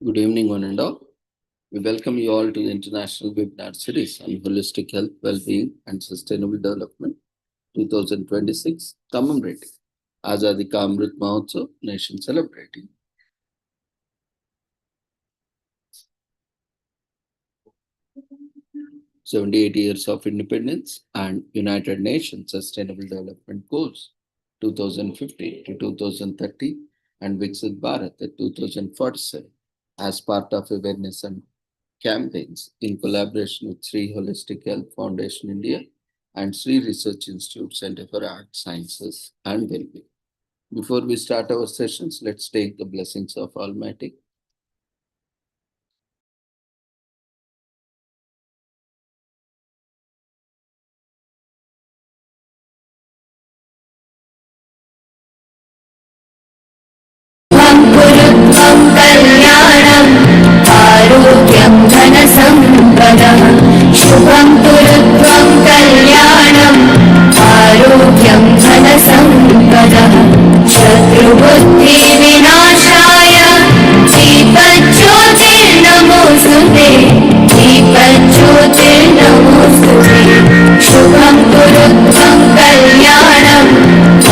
Good evening, one and all. We welcome you all to the International Webinar Series on Holistic Health, Well-being and Sustainable Development 2026, commemorating Azadi Ka Amrit Mahotsav, nation celebrating 78 years of independence and United Nations Sustainable Development Goals 2050 to 2030 and Viksit Bharat at 2047 as part of awareness and campaigns in collaboration with Sri Holistic Health Foundation India and Sri Research Institute Center for Arts, Sciences and Wellbeing. Before we start our sessions, let's take the blessings of Almighty. कल्याणम् आरोग्यं धनसम्पदः शुभं कुरुत्वं कल्याणम् आरोग्यं धनसम्पदः शत्रुबुद्धिविनाशाय दीपज्योतिर्नमोऽस्तुते दीपज्योतिर्नमोऽस्तुते शुभं कुरुत्वं कल्याणम्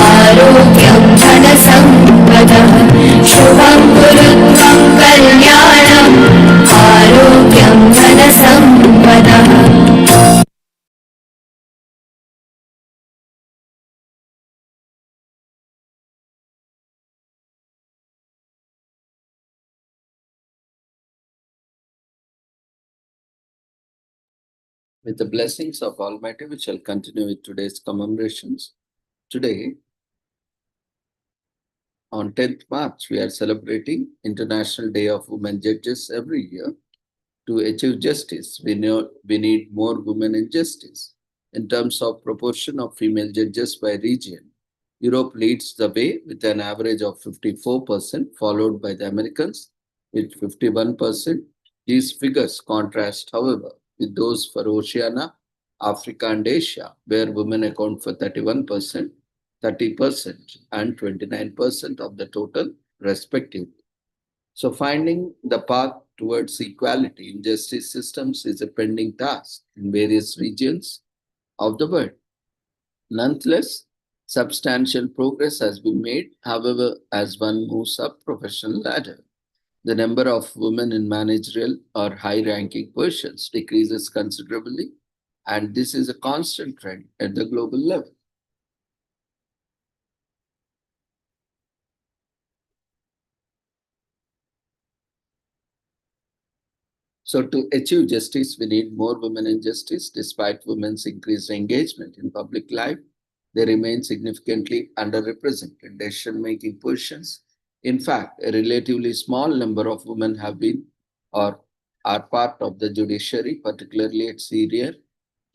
आरोग्यं धनसम्पदः शुभं कुरुत्वं कल्याणम् आरोग्यं धनसम्पदः With the blessings of Almighty, we shall continue with today's commemorations. Today, on 10th March, we are celebrating International Day of Women Judges every year. To achieve justice, we need more women in justice. In terms of proportion of female judges by region, Europe leads the way with an average of 54%, followed by the Americans with 51%. These figures contrast, however, with those for Oceania, Africa, and Asia, where women account for 31%, 30%, and 29% of the total, respectively. So, finding the path towards equality in justice systems is a pending task in various regions of the world. Nonetheless, substantial progress has been made. However, as one moves up professional ladder, the number of women in managerial or high-ranking positions decreases considerably, and this is a constant trend at the global level. So to achieve justice, we need more women in justice. Despite women's increased engagement in public life, they remain significantly underrepresented in decision-making positions. In fact, a relatively small number of women have been or are part of the judiciary, particularly at senior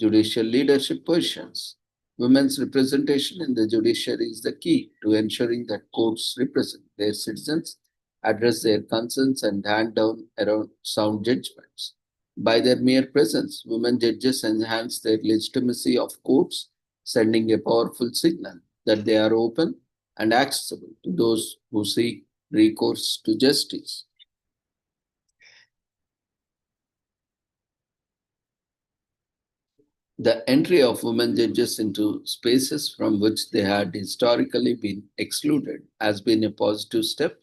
judicial leadership positions. Women's representation in the judiciary is the key to ensuring that courts represent their citizens, address their concerns, and hand down around sound judgments. By their mere presence, women judges enhance their legitimacy of courts, sending a powerful signal that they are open and accessible to those who seek recourse to justice. The entry of women judges into spaces from which they had historically been excluded has been a positive step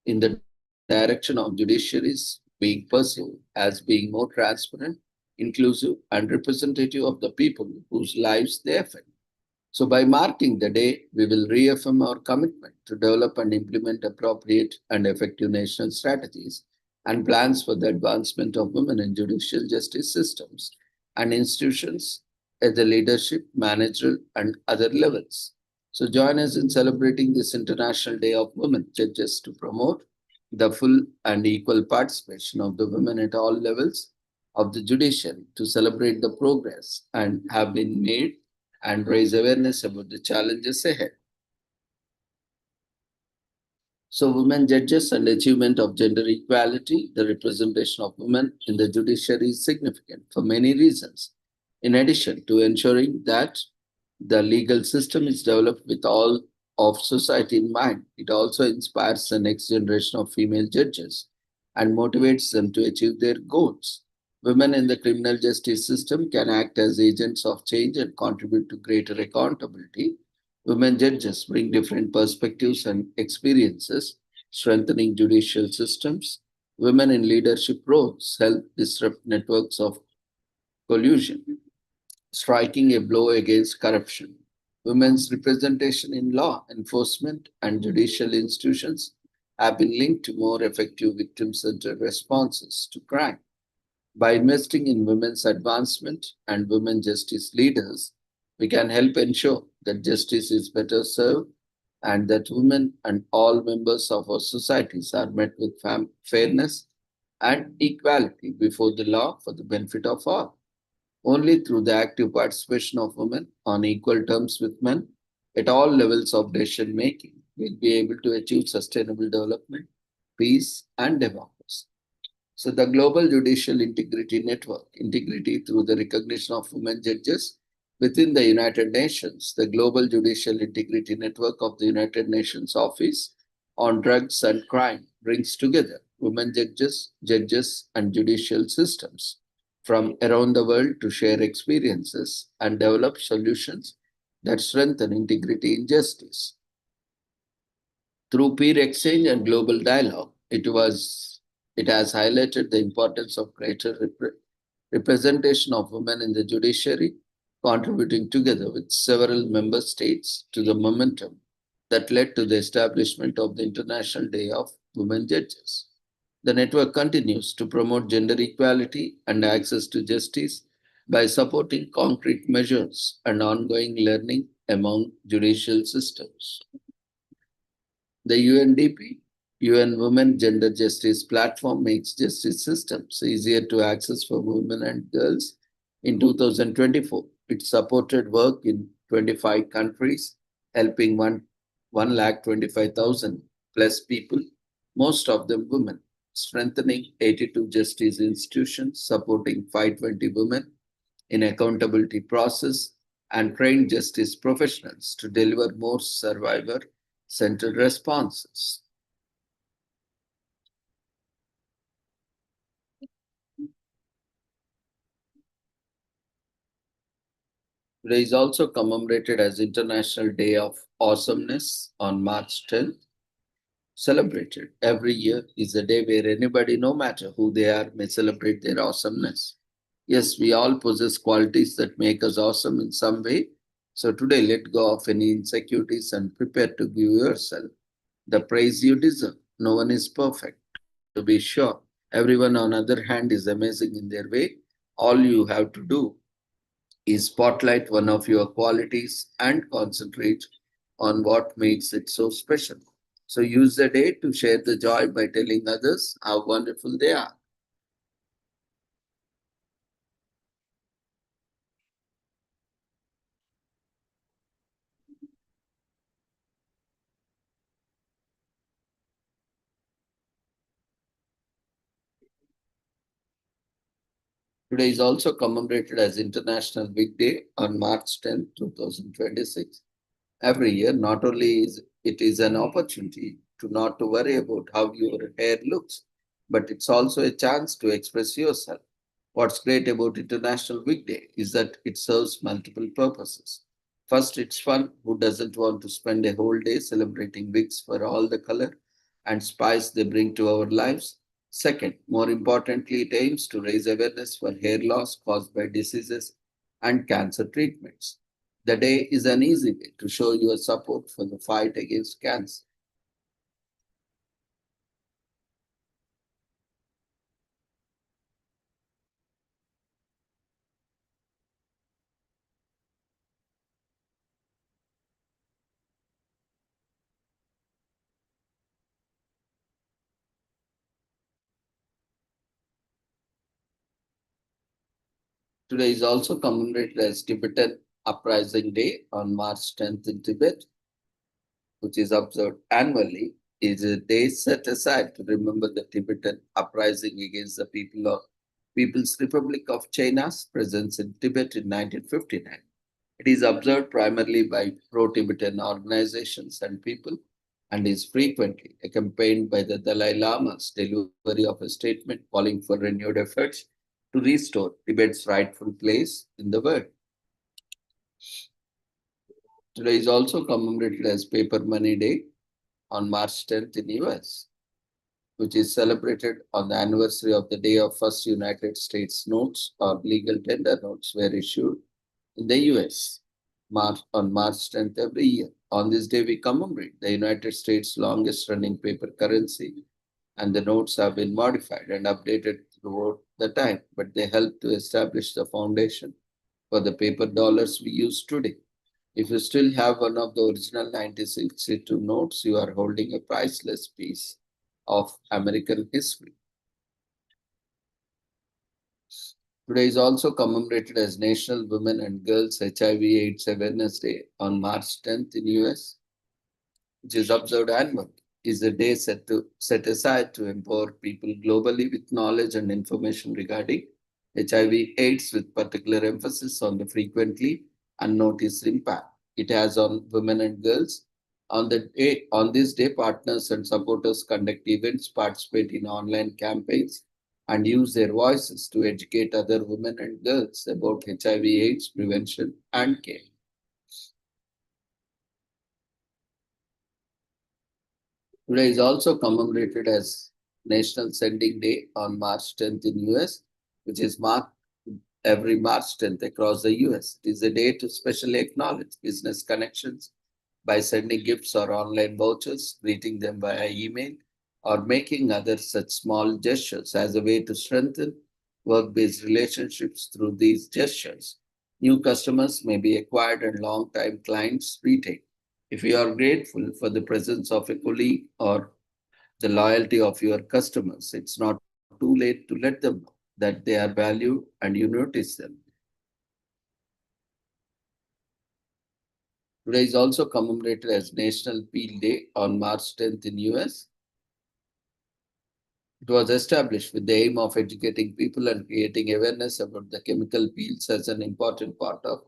in the direction of judiciaries being perceived as being more transparent, inclusive, and representative of the people whose lives they affect. So, by marking the day, we will reaffirm our commitment to develop and implement appropriate and effective national strategies and plans for the advancement of women in judicial justice systems and institutions at the leadership, managerial, and other levels. So, join us in celebrating this International Day of Women Judges to promote the full and equal participation of the women at all levels of the judiciary, to celebrate the progress and have been made and raise awareness about the challenges ahead. So, women judges and achievement of gender equality, the representation of women in the judiciary is significant for many reasons. In addition to ensuring that the legal system is developed with all of society in mind, it also inspires the next generation of female judges and motivates them to achieve their goals. Women in the criminal justice system can act as agents of change and contribute to greater accountability. Women judges bring different perspectives and experiences, strengthening judicial systems. Women in leadership roles help disrupt networks of collusion, striking a blow against corruption. Women's representation in law enforcement and judicial institutions have been linked to more effective victim centered responses to crime. By investing in women's advancement and women justice leaders, we can help ensure that justice is better served and that women and all members of our societies are met with fairness and equality before the law for the benefit of all. Only through the active participation of women on equal terms with men at all levels of decision making will be able to achieve sustainable development, peace, and democracy. So, the Global Judicial Integrity Network, integrity through the recognition of women judges within the United Nations, the Global Judicial Integrity Network of the United Nations Office on Drugs and Crime brings together women judges, and judicial systems from around the world to share experiences and develop solutions that strengthen integrity in justice. Through peer exchange and global dialogue, it has highlighted the importance of greater representation of women in the judiciary, contributing together with several member states to the momentum that led to the establishment of the International Day of Women Judges. The network continues to promote gender equality and access to justice by supporting concrete measures and ongoing learning among judicial systems. The UNDP, UN Women Gender Justice Platform, makes justice systems easier to access for women and girls. In 2024, it supported work in 25 countries, helping 125,000 plus people, most of them women, strengthening 82 justice institutions, supporting 520 women in accountability process, and trained justice professionals to deliver more survivor-centered responses. Today is also commemorated as International Day of Awesomeness on March 10th. Celebrated every year is a day where anybody, no matter who they are, may celebrate their awesomeness. Yes, we all possess qualities that make us awesome in some way. So today, let go of any insecurities and prepare to give yourself the praise you deserve. No one is perfect, to be sure. Everyone, on the other hand, is amazing in their way. All you have to do is spotlight one of your qualities and concentrate on what makes it so special. So use the day to share the joy by telling others how wonderful they are. Today is also commemorated as International Wig Day on March 10th, 2026. Every year, not only is it is an opportunity to not to worry about how your hair looks, but it's also a chance to express yourself. What's great about International Wig Day is that it serves multiple purposes. First, it's fun. Who doesn't want to spend a whole day celebrating wigs for all the color and spice they bring to our lives? Second, more importantly, it aims to raise awareness for hair loss caused by diseases and cancer treatments. The day is an easy way to show your support for the fight against cancer. Today is also commemorated as Tibetan Uprising Day on March 10th in Tibet, which is observed annually. It is a day set aside to remember the Tibetan uprising against the People's Republic of China's presence in Tibet in 1959. It is observed primarily by pro-Tibetan organizations and people and is frequently accompanied by the Dalai Lama's delivery of a statement calling for renewed efforts to restore Tibet's rightful place in the world. Today is also commemorated as Paper Money Day on March 10th in US, which is celebrated on the anniversary of the day of first United States notes or legal tender notes were issued in the US on March 10th every year. On this day, we commemorate the United States' longest running paper currency, and the notes have been modified and updated throughout the time, but they help to establish the foundation for the paper dollars we use today. If you still have one of the original 1962 notes, you are holding a priceless piece of American history. Today is also commemorated as National Women and Girls HIV/AIDS Awareness Day on March 10th in US, which is observed annually. Is a day set aside to empower people globally with knowledge and information regarding HIV/AIDS, with particular emphasis on the frequently unnoticed impact it has on women and girls. On this day, partners and supporters conduct events, participate in online campaigns, and use their voices to educate other women and girls about HIV/AIDS prevention and care. Today is also commemorated as National Sending Day on March 10th in US, which is marked every March 10th across the US. It is a day to specially acknowledge business connections by sending gifts or online vouchers, greeting them via email, or making other such small gestures as a way to strengthen work-based relationships through these gestures. New customers may be acquired and long-time clients retained. If you are grateful for the presence of a colleague or the loyalty of your customers, it's not too late to let them know that they are valued and you notice them. Today is also commemorated as National Peel Day on March 10th in US. It was established with the aim of educating people and creating awareness about the chemical peels as an important part of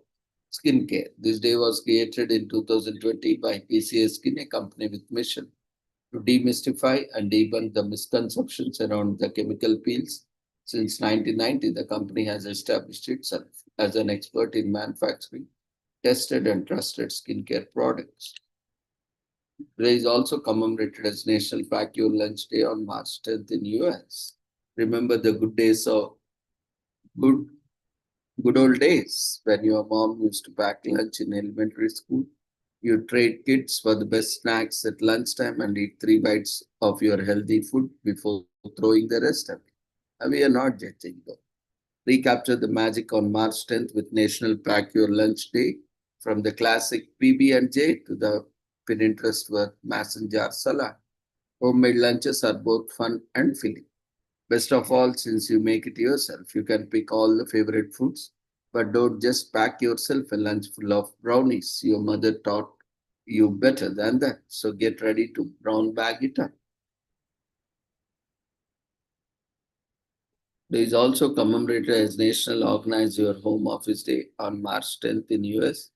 skincare. This day was created in 2020 by PCA Skin, a company with mission to demystify and debunk the misconceptions around the chemical peels. Since 1990, the company has established itself as an expert in manufacturing tested and trusted skincare products. Today is also commemorated as National Pack Your Lunch Day on March 10th in US. Remember the good days of good good old days when your mom used to pack lunch in elementary school. You trade kids for the best snacks at lunchtime and eat 3 bites of your healthy food before throwing the rest away. We are not judging though. Recapture the magic on March 10th with National Pack Your Lunch Day, from the classic PB&J to the Pinterest worth mason jar salad. Homemade lunches are both fun and filling. Best of all, since you make it yourself, you can pick all the favorite foods, but don't just pack yourself a lunch full of brownies. Your mother taught you better than that. So get ready to brown bag it up. It is also commemorated as National Organize Your Home Office Day on March 10th in US,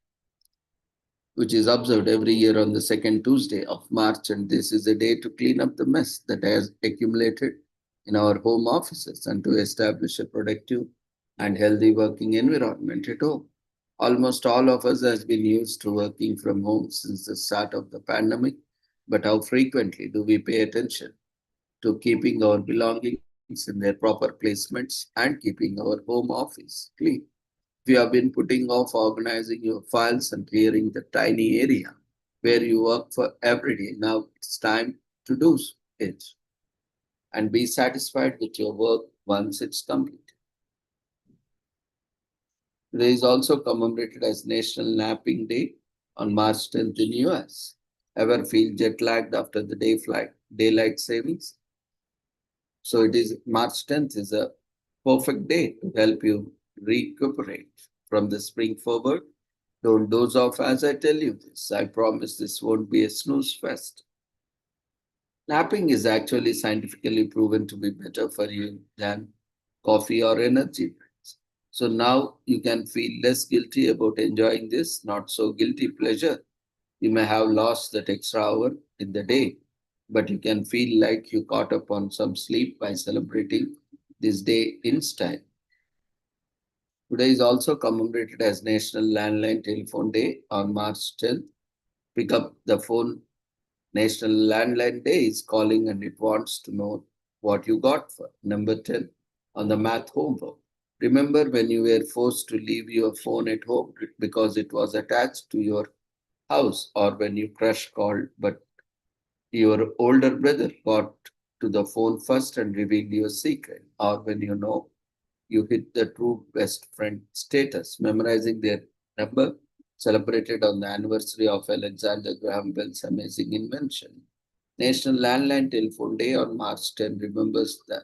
which is observed every year on the second Tuesday of March. And this is a day to clean up the mess that has accumulated in our home offices and to establish a productive and healthy working environment at home. Almost all of us has been used to working from home since the start of the pandemic, but how frequently do we pay attention to keeping our belongings in their proper placements and keeping our home office clean? If you have been putting off organizing your files and clearing the tiny area where you work for every day, now it's time to do it and be satisfied with your work once it's complete. Today is also commemorated as National Napping Day on March 10th in US. Ever feel jet lagged after the daylight savings? So it is March 10th is a perfect day to help you recuperate from the spring forward. Don't doze off as I tell you this. I promise this won't be a snooze fest. Napping is actually scientifically proven to be better for you than coffee or energy drinks. So now you can feel less guilty about enjoying this not so guilty pleasure You may have lost that extra hour in the day, but you can feel like you caught up on some sleep by celebrating this day in style. Today is also commemorated as National Landline Telephone Day on March 10th. Pick up the phone. National Landline Day is calling and it wants to know what you got for. Number 10 on the math homework. Remember when you were forced to leave your phone at home because it was attached to your house, or when your crush called but your older brother got to the phone first and revealed your secret, or when you hit the true best friend status, memorizing their number, celebrated on the anniversary of Alexander Graham Bell's amazing invention. National Landline Telephone Day on March 10 remembers the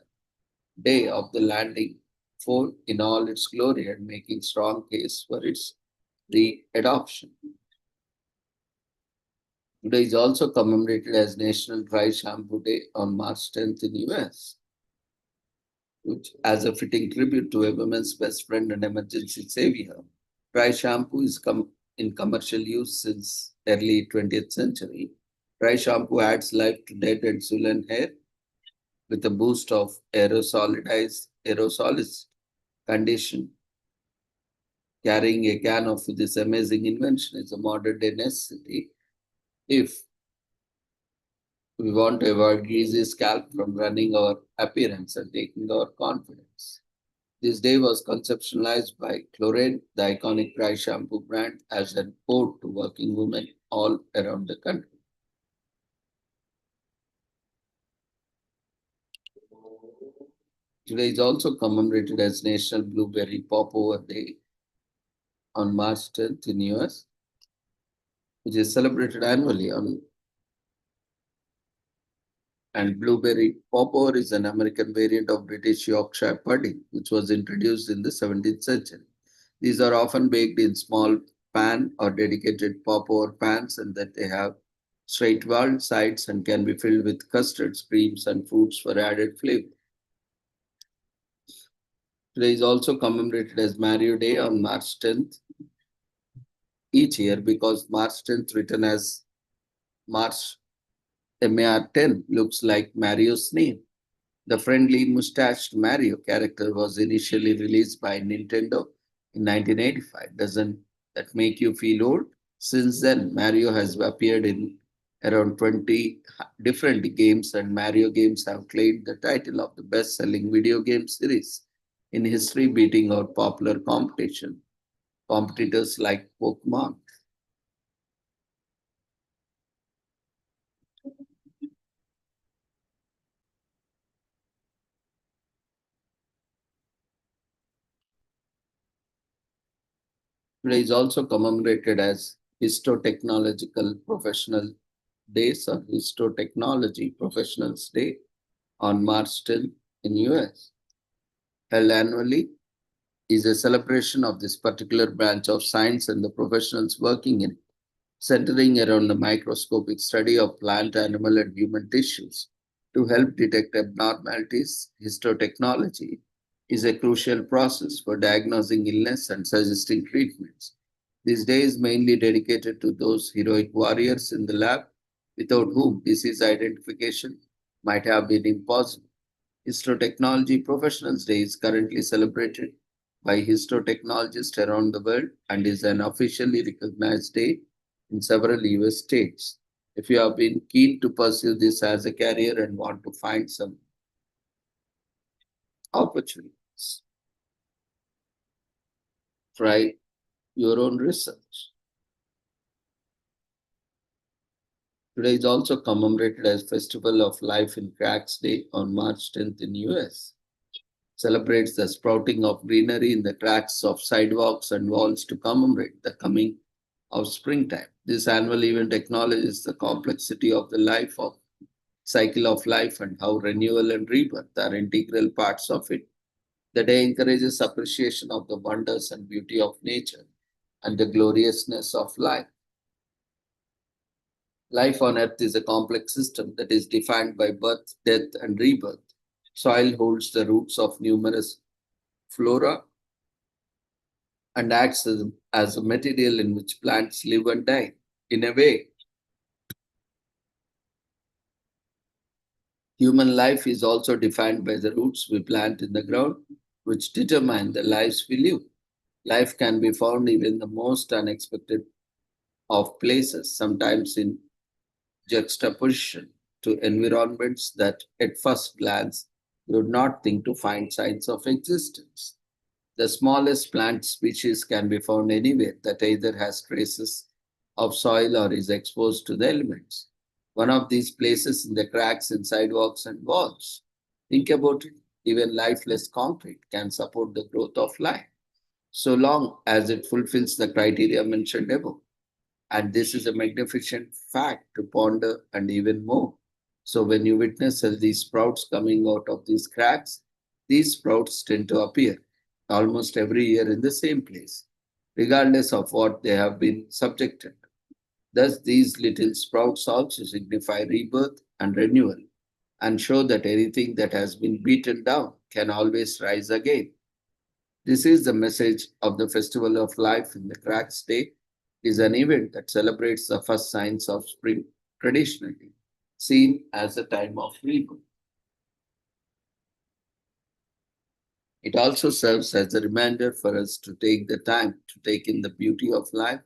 day of the landing phone in all its glory and making strong case for its re-adoption. Today is also commemorated as National Dry Shampoo Day on March 10th in US, which as a fitting tribute to a woman's best friend and emergency savior. Dry shampoo is in commercial use since early 20th century. Dry shampoo adds life to dead and swollen hair with a boost of aerosolized condition. Carrying a can of this amazing invention is a modern day necessity if we want to avoid greasy scalp from running our appearance and taking our confidence. This day was conceptualized by Chlorine, the iconic dry shampoo brand, as an ode to working women all around the country. Today is also commemorated as National Blueberry Popover Day on March 10th in US, which is celebrated annually on. And blueberry popover is an American variant of British Yorkshire pudding, which was introduced in the 17th century. These are often baked in small pan or dedicated popover pans, and that they have straight walled sides and can be filled with custards, creams, and fruits for added flavor. Today is also commemorated as Mario Day on March 10th each year because March 10th, written as March MAR10, looks like Mario's name. The friendly mustached Mario character was initially released by Nintendo in 1985. Doesn't that make you feel old? Since then, Mario has appeared in around 20 different games, and Mario games have claimed the title of the best selling video game series in history, beating out popular competitors like Pokemon. Today is also commemorated as Histotechnological Professional Days or Histotechnology Professionals Day on March 10 in US. Held annually, is a celebration of this particular branch of science and the professionals working in it, centering around the microscopic study of plant, animal, and human tissues. To help detect abnormalities, histotechnology is a crucial process for diagnosing illness and suggesting treatments. This day is mainly dedicated to those heroic warriors in the lab without whom disease identification might have been impossible. Histotechnology Professionals Day is currently celebrated by histotechnologists around the world and is an officially recognized day in several US states. If you have been keen to pursue this as a career and want to find some opportunities, try your own research. Today is also commemorated as Festival of Life in Cracks Day on March 10th in US. Celebrates the sprouting of greenery in the cracks of sidewalks and walls to commemorate the coming of springtime. This annual event acknowledges the complexity of the life of cycle of life and how renewal and rebirth are integral parts of it. The day encourages appreciation of the wonders and beauty of nature and the gloriousness of life. Life on Earth is a complex system that is defined by birth, death, and rebirth. Soil holds the roots of numerous flora and acts as a material in which plants live and die. In a way, human life is also defined by the roots we plant in the ground, which determine the lives we live. Life can be found even in the most unexpected of places, sometimes in juxtaposition to environments that at first glance you would not think to find signs of existence. The smallest plant species can be found anywhere that either has traces of soil or is exposed to the elements. One of these places in the cracks in sidewalks and walls. Think about it. Even lifeless concrete can support the growth of life, so long as it fulfills the criteria mentioned above. And this is a magnificent fact to ponder and even more. So when you witness healthy sprouts coming out of these cracks, these sprouts tend to appear almost every year in the same place, regardless of what they have been subjected. Thus, these little sprouts also signify rebirth and renewal and show that anything that has been beaten down can always rise again. This is the message of the Festival of Life in the Cracks Day. It is an event that celebrates the first signs of spring, traditionally seen as a time of rebirth. It also serves as a reminder for us to take the time to take in the beauty of life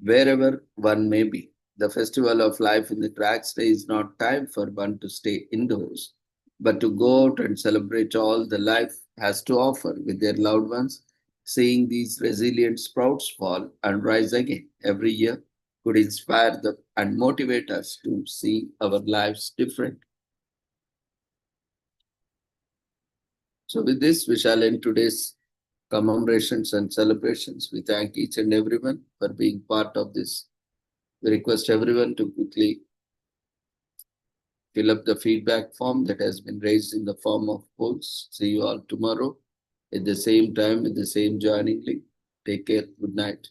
wherever one may be. The Festival of Life in the Cracks Day is not time for one to stay indoors, but to go out and celebrate all the life has to offer with their loved ones. Seeing these resilient sprouts fall and rise again every year could inspire them and motivate us to see our lives different. So, with this, we shall end today's commemorations and celebrations. We thank each and everyone for being part of this. We request everyone to quickly fill up the feedback form that has been raised in the form of polls. See you all tomorrow at the same time with the same joining link. Take care. Good night.